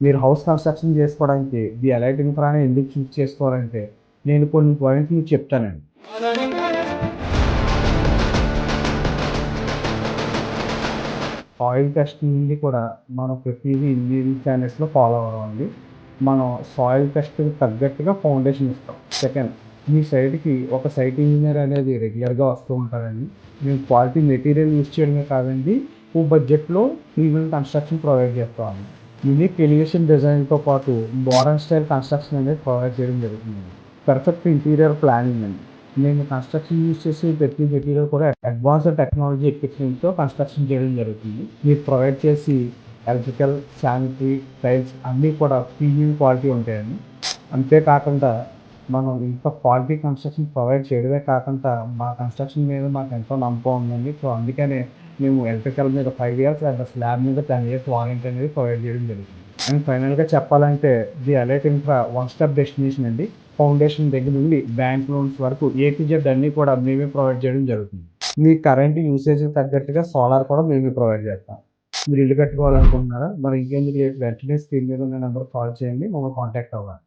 మీరు house construction చేసుకోవడానికి the elite ఇన్ఫ్రాని ఎందుకు చూజ్ చేసుకోవాలంటే, నేను కొన్ని పాయింట్లు మీకు చెప్తానండి. సాయిల్ టెస్ట్ నుండి కూడా మనం ప్రతీదీ ఇంజనీరింగ్ స్టాండర్డ్స్‌లో ఫాలో అవ్వాలండి. మనం సాయిల్ టెస్ట్‌కి తగ్గట్టుగా ఫౌండేషన్ ఇస్తాం. సెకండ్, మీ సైట్‌కి ఒక సైట్ ఇంజినీర్ అనేది రెగ్యులర్‌గా వస్తూ ఉంటారండి. మేము క్వాలిటీ మెటీరియల్ యూజ్ చేయడమే కాదండి, తక్కువ బడ్జెట్‌లో ప్రీమియం కన్‌స్ట్రక్షన్ ప్రొవైడ్ చేస్తామండి. యూనిక్ ఎలివేషన్ డిజైన్‌తో పాటు మోడర్న్ స్టైల్ కన్‌స్ట్రక్షన్ అనేది ప్రొవైడ్ చేయడం జరుగుతుందండి. పర్ఫెక్ట్ ఇంటీరియర్ ప్లానింగ్ అండి. మేము కన్‌స్ట్రక్షన్ యూజ్ చేసే ప్రతి మెటీరియల్ కూడా అడ్వాన్స్డ్ టెక్నాలజీ ఎక్విప్‌మెంట్‌తో కన్‌స్ట్రక్షన్ చేయడం జరుగుతుంది. మీరు ప్రొవైడ్ చేసి ఎలక్ట్రికల్, శానిటరీ, టైల్స్ అన్నీ కూడా ప్రీమియం క్వాలిటీ ఉంటాయండి. అంతే కాకుండా మనం ఇంత క్వాలిటీ కన్‌స్ట్రక్షన్ ప్రొవైడ్ చేయడమే కాకుండా మా కన్‌స్ట్రక్షన్ మీద మాకెంతో నమ్మకం ఉందండి. సో, అందుకనే మేము ఎలక్ట్రికల్ మీద 5 ఇయర్స్ అండ్ స్లాబ్ మీద 10 ఇయర్స్ వారంటీ అనేది ప్రొవైడ్ చేయడం జరుగుతుంది. అండ్ ఫైనల్‌గా చెప్పాలంటే the elite infra one stop destination అండి. ఫౌండేషన్ దగ్గర నుండి బ్యాంక్ లోన్స్ వరకు ఏ టు జెడ్ అన్నీ కూడా మేమే ప్రొవైడ్ చేయడం జరుగుతుంది. మీ కరెంట్ యూసేజ్‌కి తగ్గట్టుగా సోలార్ కూడా మేమే ప్రొవైడ్ చేస్తాం. మీరు ఇల్లు కట్టుకోవాలనుకుంటున్నారా? మరి ఇంకెందుకు లేట్ వెంటనే స్క్రీన్ మీద ఉన్న నంబర్‌కి కాల్ చేయండి. మమ్మల్ని కాంటాక్ట్ అవ్వండి.